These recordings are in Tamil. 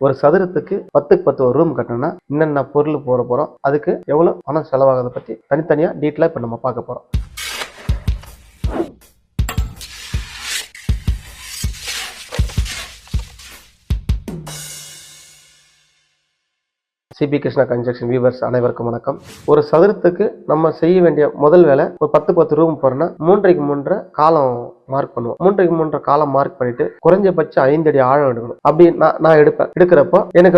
ஒரு சதுரத்துக்கு 10க்கு 10 ஒரு ரூம் கட்டணும்னா என்னென்ன பொருள் போட போறோம், அதுக்கு எவ்வளவு பணம் செலவாகிறத பத்தி தனித்தனியா டீட்டெயிலா இப்ப நம்ம பார்க்க போறோம். சிபி கிருஷ்ணா கன்ஸ்ட்ரக்ஷன் வியூவர்ஸ் அனைவருக்கும் வணக்கம். ஒரு சதுரத்துக்கு நம்ம செய்ய வேண்டிய முதல் வேலை, ஒரு 10 ரூம் போறோம்னா 3x 3 காலம் மார்க் பண்ணுவோம். 3x 3 காலம் மார்க் பண்ணிட்டு குறைஞ்சபட்சம் 5 அடி ஆழம் எடுக்கணும். அப்படி நான் எடுக்கிறப்போ எனக்கு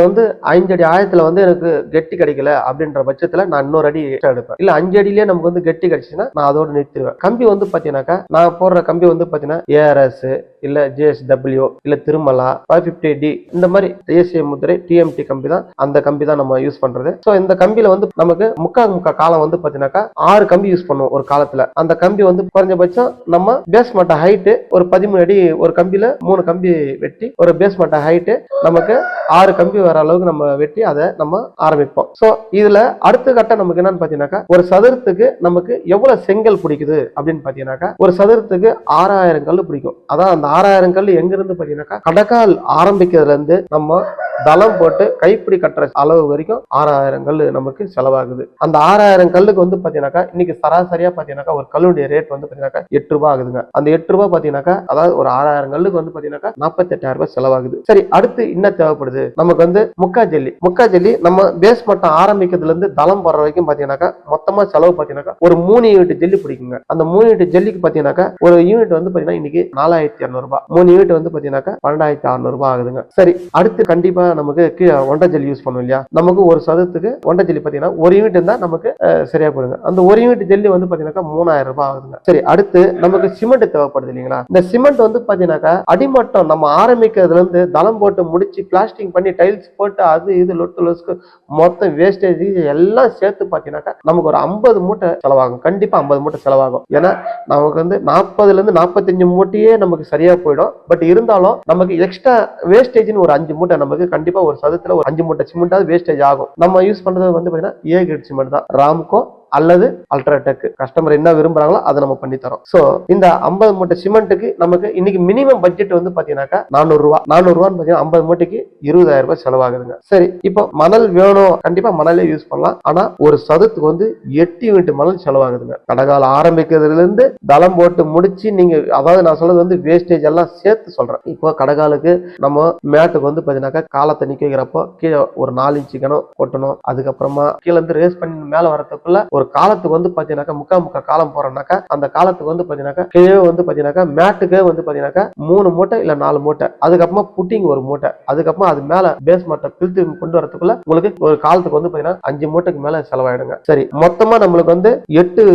5 அடி ஆழத்துல எனக்கு கெட்டி கிடைக்கல அப்படின்ற பட்சத்துல நான் இன்னொரு அடி எடுப்பேன். இல்ல 5 அடியிலேயே நமக்கு கெட்டி கிடைச்சுன்னா நான் அதோட நிறுத்திடுவேன். கம்பி பாத்தீங்கன்னாக்கா நான் போடுற கம்பி பாத்தீங்கன்னா ஏஆர்எஸ் இல்ல ஜேஎஸ்டபிள்யூ இல்ல திருமலா 550D இந்த மாதிரி தேசிய முத்திரை டிஎம்டி கம்பி தான். அந்த கம்பி தான் நம்ம யூஸ் பண்றது. சோ இந்த கம்பியில நமக்கு முக்கா காலம் பாத்தீங்கன்னாக்கா 6 கம்பி யூஸ் பண்ணுவோம் ஒரு காலத்துல. அந்த கம்பி குறைஞ்சபட்சம் நம்ம பேஸ்மெண்ட் ஹைட் ஒரு 13 அடி, ஒரு கம்பியில 3 கம்பி வெட்டி ஒரு பேஸ்மெண்ட் ஹைட் நமக்கு 6 கம்பி வர அளவுக்கு நம்ம வெட்டி அதை நம்ம ஆரம்பிப்போம். சோ இதுல அடுத்த கட்டம் நமக்கு என்னன்னு பாத்தீங்கன்னாக்கா, ஒரு சதுரத்துக்கு நமக்கு எவ்வளவு செங்கல் பிடிக்குது அப்படின்னு பாத்தீங்கன்னாக்கா, ஒரு சதுரத்துக்கு 6000 கல் பிடிக்கும். அதான் அந்த 6000 கல் எங்க இருந்து பாத்தீங்கன்னாக்கா, கடக்கால் ஆரம்பிக்கிறதுல இருந்து நம்ம தளம் போட்டு கைப்பிடி கட்டுற அளவு வரைக்கும் 6000 கல் நமக்கு செலவாகுது. அந்த 6000 கல்லுக்கு பாத்தீங்கன்னாக்கா இன்னைக்கு சராசரியா பாத்தீங்கன்னாக்கா ஒரு கல்லுடைய ரேட் பாத்தீங்கன்னாக்கா 8 ரூபாய் ஆகுதுங்க. அந்த 8 ரூபாய் பாத்தீங்கன்னாக்கா, அதாவது ஒரு 6000 கல்லுக்கு பாத்தீங்கன்னாக்கா 48,000 ரூபாய் செலவாகுது. சரி, அடுத்து என்ன தேவைப்படுது நமக்கு? முக்கா ஜல்லி நம்ம பேஸ் மட்டம் ஆரம்பிக்கிறதுல இருந்து தளம் போடுற வரைக்கும் பாத்தீங்கன்னாக்கா மொத்தமா செலவு பாத்தீங்கன்னாக்கா ஒரு 3 யூனிட் ஜல்லி பிடிக்குங்க. அந்த 3 யூனிட் ஜல்லிக்கு பாத்தீங்கன்னாக்கா ஒரு யூனிட் பாத்தீங்கன்னா இன்னைக்கு 4200 ரூபாய், 3 யூனிட் பாத்தீங்கன்னாக்கா 12600 ரூபாய் ஆகுதுங்க. சரி, அடுத்து கண்டிப்பா நமக்கு கீழே ஒண்டை ஜல்லி யூஸ் பண்ணுவோம் இல்லையா? நமக்கு ஒரு சதுரத்துக்கு ஒண்டை ஜல்லி பாத்தீங்கன்னா ஒரு யூனிட் இருந்தா நமக்கு சரியா போடுங்க. அந்த ஒரு யூனிட் ஜல்லி பாத்தீங்கன்னாக்கா 3000 ரூபாய் ஆகுதுங்க. சரி, அடுத்து நமக்கு சிமெண்ட் தேவைப்படுது இல்லைங்களா? இந்த சிமெண்ட் பாத்தீங்கன்னாக்கா அடிமட்டம் நம்ம ஆரம்பிக்கிறதுல இருந்து தளம் போட்டு முடிச்சு பிளாஸ்டிங் பண்ணி டைல்ஸ் போட்டு அது இது லொட்டு லொஸ்க்கு மொத்தம் வேஸ்டேஜ் எல்லாம் சேர்த்து பாத்தீங்கன்னாக்கா நமக்கு ஒரு 50 மூட்டை செலவாகும். கண்டிப்பா 50 மூட்டை செலவாகும். ஏன்னா நமக்கு 40ல இருந்து 45 மூட்டையே நமக்கு சரியா போயிடும். பட் இருந்தாலும் நமக்கு எக்ஸ்ட்ரா வேஸ்டேஜ்னு ஒரு 5 மூட்டை நமக்கு கண்டிப்பா ஒரு சதுரத்துல ஒரு 5 மூட்டை சிமெண்ட் வேஸ்டேஜ் ஆகும். நம்ம யூஸ் பண்றது பாத்தீங்கன்னா ஏ கிரேட் சிமெண்ட் தான், ராம்கோ அல்லது அல்ட்ராடெக். கஸ்டமர் என்ன விரும்புறாங்களோ அதை நம்ம பண்ணி தரோம். சோ இந்த 50 மூட்டை சிமெண்ட்டுக்கு நமக்கு இன்னைக்கு மினிமம் பட்ஜெட் பாத்தீங்கன்னாக்கா 400 ரூபாய். 400 ரூபான்னு பாத்தீங்கன்னா 50 மூட்டைக்கு 20000 ரூபாய் செலவாகுதுங்க. சரி, இப்போ மணல் வேணும், கண்டிப்பா மணலே யூஸ் பண்ணலாம். ஆனா ஒரு சதுரத்துக்கு 8 யூனிட் மணல் செலவாகுதுங்க. கடகால ஆரம்பிக்கிறதுல இருந்து தளம் போட்டு முடிச்சு நீங்க, அதாவது நான் சொல்றது வேஸ்டேஜ் எல்லாம் சேர்த்து சொல்றேன். இப்போ கடகாலுக்கு நம்ம மேட்டுக்கு பாத்தீங்கன்னாக்கா காலத்தை நிக்க வைக்கிறப்போ கீழே ஒரு 4 இன்ச்சு கணம் கொட்டணும். அதுக்கப்புறமா கீழே இருந்து ரேஸ் பண்ணி மேல வரதுக்குள்ள ஒரு காலத்துக்கு பாத்தீங்கன்னாக்கா முக்கா காலம் போறோம்னாக்கா அந்த காலத்துக்கு பாத்தீங்கன்னாக்கா கீழே பாத்தீங்கன்னாக்கா மேட்டுக்கு பாத்தீங்கன்னாக்கா 3 மூட்டை இல்ல 4 மூட்டை, அதுக்கப்புறமா புட்டிங் ஒரு மூட்டை, அதுக்கப்புறமா அது மேல பேஸ் மட்டம் பிரித்து கொண்டு வரதுக்குள்ள உங்களுக்கு ஒரு காலத்துக்கு பாத்தீங்கன்னா 5 மூட்டைக்கு மேல செலவாயிடுங்க. சரி, மொத்தமா நம்மளுக்கு 8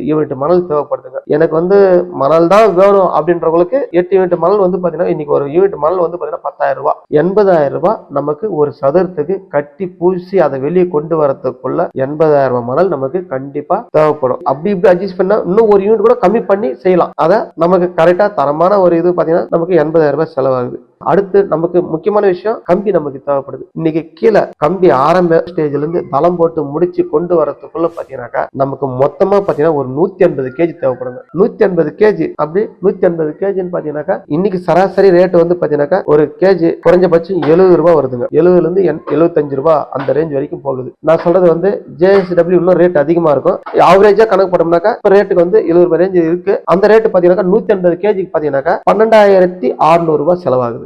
யூனிட் மணல் தேவைப்படுதுங்க. எனக்கு மணல் தான் வேணும் அப்படின்றவங்களுக்கு 8 யூனிட் மணல் பாத்தீங்கன்னா இன்னைக்கு ஒரு யூனிட் மணல் பாத்தீங்கன்னா 10,000 ரூபாய், 80,000 ரூபாய் நமக்கு ஒரு சதுரத்துக்கு கட்டி பூசி அதை வெளியே கொண்டு வரதுக்குள்ள 80,000 ரூபாய் மணல் நமக்கு கண்டிப்பா தேவைப்படும். அப்படி இப்படி அட்ஜஸ்ட் பண்ணா இன்னும் ஒரு யூனிட் கூட கம்மி பண்ணி செய்யலாம். அத நமக்கு கரெக்டா தரமான ஒரு இது பாத்தீங்கன்னா நமக்கு 80,000 ரூபாய் செலவாகுது. அடுத்து நமக்கு முக்கியமான விஷயம் கம்பி நமக்கு தேவைப்படுது. இன்னைக்கு கீழே கம்பி ஆரம்ப ஸ்டேஜ்ல இருந்து தளம் போட்டு முடிச்சு கொண்டு வரதுக்குள்ள பாத்தீங்கன்னாக்கா நமக்கு மொத்தமா பாத்தீங்கன்னா ஒரு 150 கேஜி தேவைப்படுங்க. 150 கேஜி, அப்படி 150 கேஜின்னு பாத்தீங்கன்னாக்கா இன்னைக்கு சராசரி ரேட் பாத்தீங்கன்னாக்கா ஒரு கேஜி குறைஞ்சபட்சம் 70 ரூபாய் வருதுங்க. 70ல இருந்து 75 ரூபாய் அந்த ரேஞ்ச் வரைக்கும் போகுது. நான் சொல்றது ஜேஎஸ்டபிள்யூ இன்னும் ரேட் அதிகமா இருக்கும். ஆவரேஜா கணக்கு போட்டோம்னாக்கா ரேட்டுக்கு 70 ரூபாய் ரேஞ்ச் இருக்கு. அந்த ரேட் பாத்தீங்கன்னாக்கா 150 கேஜிக்கு பாத்தீங்கன்னாக்கா 12,600 ரூபாய் செலவாகுது.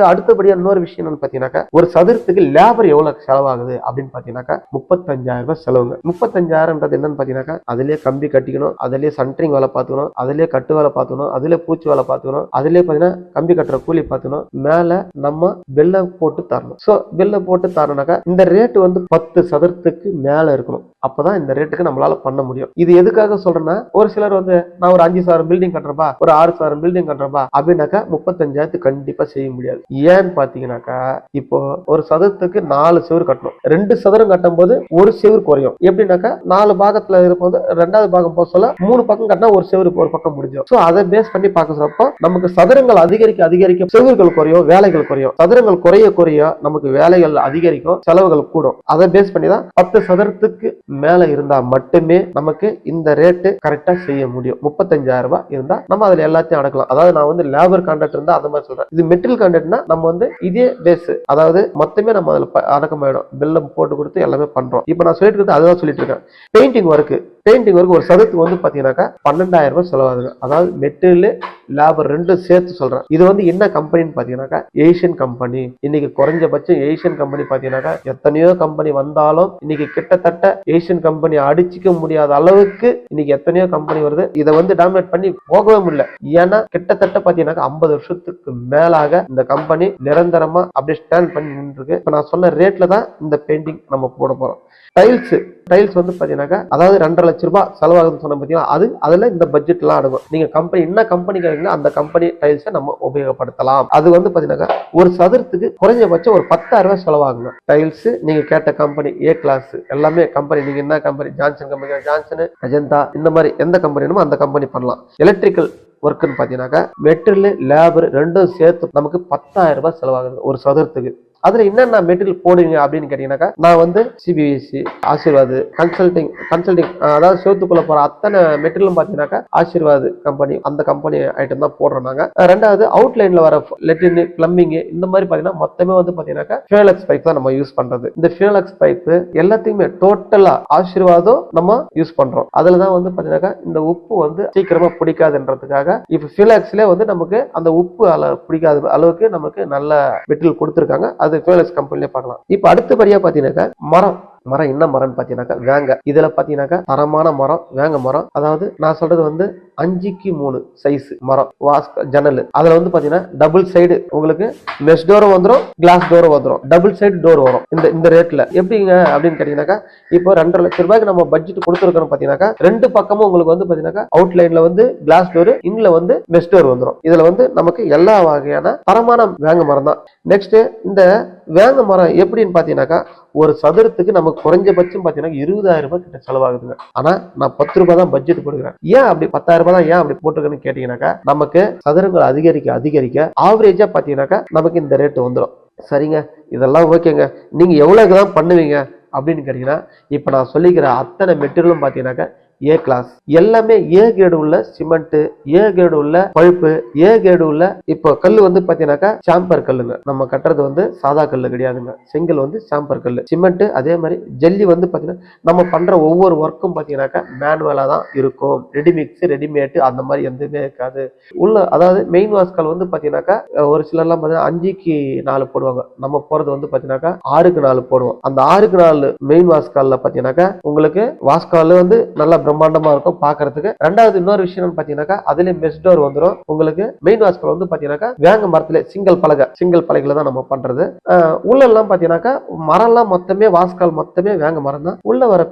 அடுத்தபடியா இன்னொரு விஷயம் என்னன்னு பாத்தீங்கன்னாக்கா, ஒரு சதுரத்துக்கு லேபர் எவ்வளவு செலவாகுது அப்படின்னு பாத்தீங்கன்னாக்கா 35,000 ரூபாய் செலவுங்க. 35,000 என்னன்னு பாத்தீங்கன்னாக்கா அதுலயே கம்பி கட்டிக்கணும், அதுலயே சென்ட்ரிங் வேலை பார்த்துக்கணும், அதுலயே கட்டு வேலை பார்த்துக்கணும், அதுலயே பூச்சி வேலை பார்த்துக்கணும், அதுலயே பாத்தீங்கன்னா கம்பி கட்டுற கூலி பார்த்துக்கணும், மேல நம்ம பெல்ல போட்டு தரணும். சோ பெல்ல போட்டு தரணும்னாக்கா இந்த ரேட் 10 சதுரத்துக்கு மேல இருக்கணும். அப்பதான் இந்த ரேட்டுக்கு நம்மளால பண்ண முடியும். இது எதுக்காக சொல்றேன்னா, ஒரு சிலர் நான் ஒரு 5,000 பில்டிங் கட்டுறப்பா, ஒரு 6,000 பில்டிங் கட்டுறப்பா அப்படின்னாக்கா 35,000 கண்டிப்பா செய்ய முடியாது. ஏன்னு பாத்தீங்கன்னாக்கா, இப்போ ஒரு சதுரத்துக்கு 4 செவுரு கட்டணும். 2 சதுரம் கட்டும் போது ஒரு செவுரு குறையும். எப்படின்னாக்கா 4 பாகத்துல இருப்போது 2வது பாகம் போக சொல்ல 3 பக்கம் கட்டினா ஒரு செவுரு ஒரு பக்கம் முடிஞ்சோம். சோ அதை பேஸ் பண்ணி பார்க்க சொல்றப்போ நமக்கு சதுரங்கள் அதிகரிக்க செவுறுகள் குறையும், வேலைகள் குறையும். சதுரங்கள் குறைய நமக்கு வேலைகள் அதிகரிக்கும், செலவுகள் கூடும். அதை பேஸ் பண்ணி தான் 10 சதுரத்துக்கு மேல இருந்தா மட்டுமே நமக்கு இந்த ரேட்டு கரெக்டா செய்ய முடியும். 35,000 ரூபாய் இருந்தா நம்ம அதுல எல்லாத்தையும் அடக்கலாம். அதாவது நான் லேபர் கான்ட்ராக்ட் இருந்தா அந்த மாதிரி சொல்றேன். இது மெட்டீரியல் கான்ட்ராக்ட் அப்படின்னா நம்ம வந்து இதே பேஸ், அதாவது மொத்தமே நம்ம அதில் அடக்கமாயிடும். பில்லம் போட்டு கொடுத்து எல்லாமே பண்றோம். இப்போ நான் சொல்லிட்டு இருக்கிறது அதுதான் சொல்லிட்டு இருக்கேன். பெயிண்டிங் ஒர்க் ஒரு சதுரத்துக்கு வந்து பாத்தீங்கன்னாக்கா 12,000 ரூபாய் செலவாகுது. அதாவது மெட்டீரியல் லேபர் ரெண்டும் சேர்த்து சொல்றேன். இது வந்து என்ன கம்பெனின்னு பாத்தீங்கன்னாக்கா ஏசியன் கம்பெனி. இன்னைக்கு குறைஞ்சபட்சம் ஏசியன் கம்பெனி பாத்தீங்கன்னாக்கா எத்தனையோ கம்பெனி வந்தாலும் இன்னைக்கு கிட்டத்தட்ட ஏசியன் கம்பெனி அடிச்சுக்க முடியாத அளவுக்கு இன்னைக்கு எத்தனையோ கம்பெனி வருது. இதை வந்து டாமினேட் பண்ணி போகவே முடியல. ஏன்னா கிட்டத்தட்ட பாத்தீங்கன்னாக்கா 50 வருஷத்துக்கு மேலாக இந்த கம்பெனி நிரந்தரமா அப்படியே ஸ்டாண்ட் பண்ணி நின்றுருக்கு. இப்ப நான் சொன்ன ரேட்ல தான் இந்த பெயிண்டிங் நம்ம போட போறோம். டைல்ஸ் வந்து பாத்தீங்கன்னாக்கா அதாவது 2.5 லட்சம் ரூபாய் செலவாகுதுன்னு சொன்ன பாத்தீங்கன்னா அதுல இந்த பட்ஜெட் எல்லாம் அடங்கும். நீங்க கம்பெனி என்ன கம்பெனி கேட்கறீங்களோ அந்த கம்பெனி டைல்ஸை நம்ம உபயோகப்படுத்தலாம். அது வந்து பாத்தீங்கன்னாக்கா ஒரு சதுரத்துக்கு குறைஞ்சபட்சம் ஒரு 10,000 ரூபாய் செலவாகுங்க. டைல்ஸ் நீங்க கேட்ட கம்பெனி ஏ கிளாஸ் எல்லாமே கம்பெனி, நீங்க என்ன company Johnson company Johnson, Ajanta, இந்த மாதிரி எந்த கம்பெனினுமோ அந்த கம்பெனி பண்ணலாம். எலக்ட்ரிக்கல் ஒர்க்குன்னு பாத்தீங்கன்னாக்கா மெட்டீரியல் லேபர் ரெண்டும் சேர்த்து நமக்கு 10,000 ரூபாய் செலவாகுது ஒரு சதுரத்துக்கு. அதுல என்னென்ன மெட்டீரியல் போடுவீங்க அப்படின்னு கேட்டீங்கன்னாக்கா நான் வந்து சிபிஎஸ்சி, ஆசீர்வாத், கன்சல்டிங் அதாவது சேர்த்துக்குள்ள போற அத்தனை மெட்டீரியலும் பாத்தீங்கன்னாக்கா ஆசீர்வாத் கம்பெனி அந்த கம்பெனி ஐட்டம் தான் போடுறோம் நாங்க. ரெண்டாவது அவுட்லைன்ல வர லெட்டின், பிளம்பிங் இந்த மாதிரி பாத்தீங்கன்னா மொத்தமே வந்து பாத்தீங்கன்னாக்கா ஃபியூலக்ஸ் பைப் தான் நம்ம யூஸ் பண்றது. இந்த ஃபியூலக்ஸ் பைப் எல்லாத்தையுமே டோட்டலா ஆசீர்வாதம் நம்ம யூஸ் பண்றோம். அதுலதான் வந்து பாத்தீங்கன்னாக்கா இந்த உப்பு வந்து சீக்கிரமா பிடிக்காதுன்றதுக்காக இப்ப ஃபியூலக்ஸ்ல வந்து நமக்கு அந்த உப்பு பிடிக்காத அளவுக்கு நமக்கு நல்ல மெட்டீரியல் கொடுத்துருக்காங்க. அது ஃபியூலக்ஸ் கம்பெனிலே பார்க்கலாம். இப்ப அடுத்தபடியா பாத்தீங்கன்னாக்கா மரம் என்ன மரம்னு பாத்தீங்கன்னாக்கா வேங்க. இதுல பாத்தீங்கன்னாக்கா தரமான மரம் வேங்க மரம். அதாவது நான் சொல்றது வந்து 5x3 சைஸ் மரம். ஜன்னல் அதுல வந்து பாத்தீங்கன்னா டபுள் சைடு உங்களுக்கு மெஷ் டோரும் வந்துடும், கிளாஸ் டோரும் வந்துடும், டபுள் சைடு டோர் வரும். இந்த ரேட்ல எப்படிங்க அப்படின்னு கேட்டீங்கன்னாக்கா இப்போ 2.5 லட்சம் ரூபாய்க்கு நம்ம பட்ஜெட் கொடுத்துருக்கோம் பாத்தீங்கன்னாக்கா ரெண்டு பக்கமும் உங்களுக்கு வந்து பாத்தீங்கன்னாக்கா அவுட்லைன்ல வந்து கிளாஸ் டோர், இன்ல வந்து மெஷ் டோர் வந்துடும். இதுல வந்து நமக்கு எல்லா வகையான தரமான வேங்க மரம் தான். நெக்ஸ்ட் இந்த வேங்க மரம் எப்படின்னு பாத்தீங்கன்னாக்கா ஒரு சதுரத்துக்கு நமக்கு குறைஞ்சபட்சம் பாத்தீங்கன்னா 20,000 ரூபாய் கிட்ட செலவாகுதுங்க. ஆனா நான் 10 ரூபாய் தான் பட்ஜெட் போடுகிறேன். ஏன் அப்படி 10,000 ரூபாய் தான் ஏன் அப்படி போட்டுருக்கேன்னு கேட்டீங்கன்னாக்கா நமக்கு சதுரங்கள் அதிகரிக்க ஆவரேஜா பாத்தீங்கன்னாக்கா நமக்கு இந்த ரேட்டு வந்துடும். சரிங்க, இதெல்லாம் ஓகேங்க. நீங்க எவ்வளவுக்கு தான் பண்ணுவீங்க அப்படின்னு கேட்டீங்கன்னா இப்ப நான் சொல்லிக்கிற அத்தனை மெட்டீரியலும் பாத்தீங்கன்னாக்கா ஏ கிளாஸ் எல்லாமே ஏ கிரேடு உள்ள சிமெண்ட், ஏ கிரேடு உள்ள பழுப்பு, ஏ கிரேடு உள்ள இப்போ கல் வந்து பாத்தீங்கன்னாக்கா சாம்பர் கல்லுங்க. நம்ம கட்டுறது வந்து சாதா கல்லு கிடையாதுங்க, செங்கல் வந்து சாம்பர் கல்லு. சிமெண்ட் அதே மாதிரி ஜல்லி வந்து பாத்தீங்கன்னா நம்ம பண்ற ஒவ்வொரு ஒர்க்கும் பாத்தீங்கன்னாக்கா மேனுவலா தான் இருக்கும். ரெடிமிக்ஸ் ரெடிமேட் அந்த மாதிரி எதுவுமே இருக்காது. அதாவது மெயின் வாஸ்கால் வந்து பாத்தீங்கன்னாக்கா ஒரு சிலர்லாம் பாத்தீங்கன்னா 5x4 போடுவாங்க. நம்ம போறது வந்து பாத்தீங்கன்னாக்கா 6x4 போடுவோம். அந்த 6x4 மெயின் வாஸ்கால்ல பாத்தீங்கன்னாக்கா உங்களுக்கு வாஸ்கால் வந்து நல்லா பிரம்மாண்டமா இருக்கும் பாக்குறதுக்கு. ரெண்டாவது இன்னொரு விஷயம் பாத்தீங்கன்னாக்கா அதுல மெஷ் டோர் வந்துடும். உங்களுக்கு மெயின் வாஸ்கல் வந்து பாத்தீங்கன்னாக்கா வேங்க மரத்துல சிங்கிள் பலகையில தான் நம்ம பண்றது. உள்ள எல்லாம் பாத்தீங்கன்னாக்கா மரம் எல்லாம் மொத்தமே வாஸ்கால் மொத்தமே வேங்க மரம் தான். உள்ள வர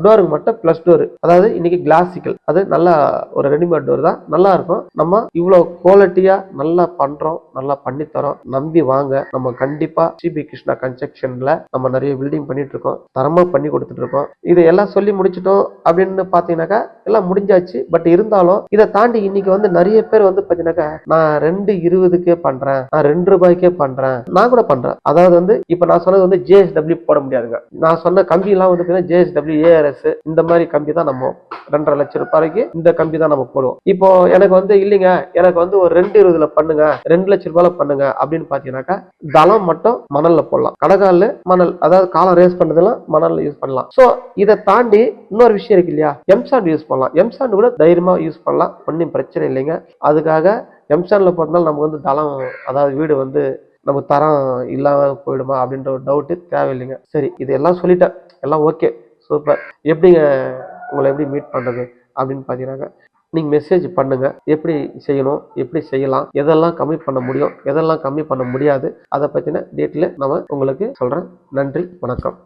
டோருக்கு மட்டும் பிளஸ் டோர், அதாவது இன்னைக்கு கிளாசிக்கல், அது நல்லா ஒரு ரெடிமேட் டோர் தான், நல்லா இருக்கும். நம்ம இவ்வளவு குவாலிட்டியா நல்லா பண்றோம், நல்லா பண்ணி தரோம். நம்பி வாங்க. நம்ம கண்டிப்பா சிபி கிருஷ்ணா கன்ஸ்ட்ரக்ஷன்ல நம்ம நிறைய பில்டிங் பண்ணிட்டு இருக்கோம், தரமா பண்ணி கொடுத்துட்டு இருக்கோம். இதையெல்லாம் சொல்லி முடிச்சிட்டோம் அப்படின்னு பாத்தீங்கன்னாக்கா எல்லாம் முடிஞ்சாச்சு. பட் இருந்தாலும் இதை தாண்டி இன்னைக்கு வந்து நிறைய பேர் வந்து பாத்தீங்கன்னாக்கா நான் 2.20 பண்றேன், நான் 2 ரூபாய்க்கே பண்றேன், நான் கூட பண்றேன். அதாவது வந்து இப்ப நான் சொன்னது வந்து ஜேஎஸ்டபிள்யூ போட முடியாதுங்க. நான் சொன்ன கம்பி எல்லாம் வந்து ஜேஎஸ்டபிள்யூ, ஏஆர்எஸ் இந்த மாதிரி கம்பி தான் நம்ம 2.5 லட்சம் ரூபாய்க்கு இந்த கம்பி தான் நம்ம போடுவோம். இப்போ எனக்கு வந்து இல்லைங்க, எனக்கு வந்து ஒரு 2.20 பண்ணுங்க, 2 லட்சம் ரூபாயில பண்ணுங்க அப்படின்னு பாத்தீங்கன்னாக்கா தளம் மட்டும் மணல்ல போடலாம். கடகால மணல், அதாவது காலம் ரேஸ் பண்ணதெல்லாம் மணல்ல யூஸ் பண்ணலாம். சோ இதை தாண்டி இன்னொரு விஷயம் இருக்கு இல்லையா, எம்சாண்ட் யூஸ் பண்ணலாம். எம்சாண்ட் கூட தைரியமா யூஸ் பண்ணலாம், ஒன்றும் பிரச்சனை இல்லைங்க. அதுக்காக எம்சாண்ட்ல போறதுனால நமக்கு வந்து தளம், அதாவது வீடு வந்து நம்ம தரம் இல்லாம போயிடுமா அப்படின்ற ஒரு டவுட் தேவையில்லைங்க. சரி, இதெல்லாம் சொல்லிட்டேன், எல்லாம் ஓகே, சூப்பர். எப்படிங்க உங்களை எப்படி மீட் பண்றது அப்படின்னு பாத்தீங்கன்னாக்கா நீங்க மெசேஜ் பண்ணுங்க. எப்படி செய்யணும், எப்படி செய்யலாம், எதெல்லாம் கம்மி பண்ண முடியும், எதெல்லாம் கம்மி பண்ண முடியாது, அதை பத்தின டீட்டெயில் நம்ம உங்களுக்கு சொல்றேன். நன்றி, வணக்கம்.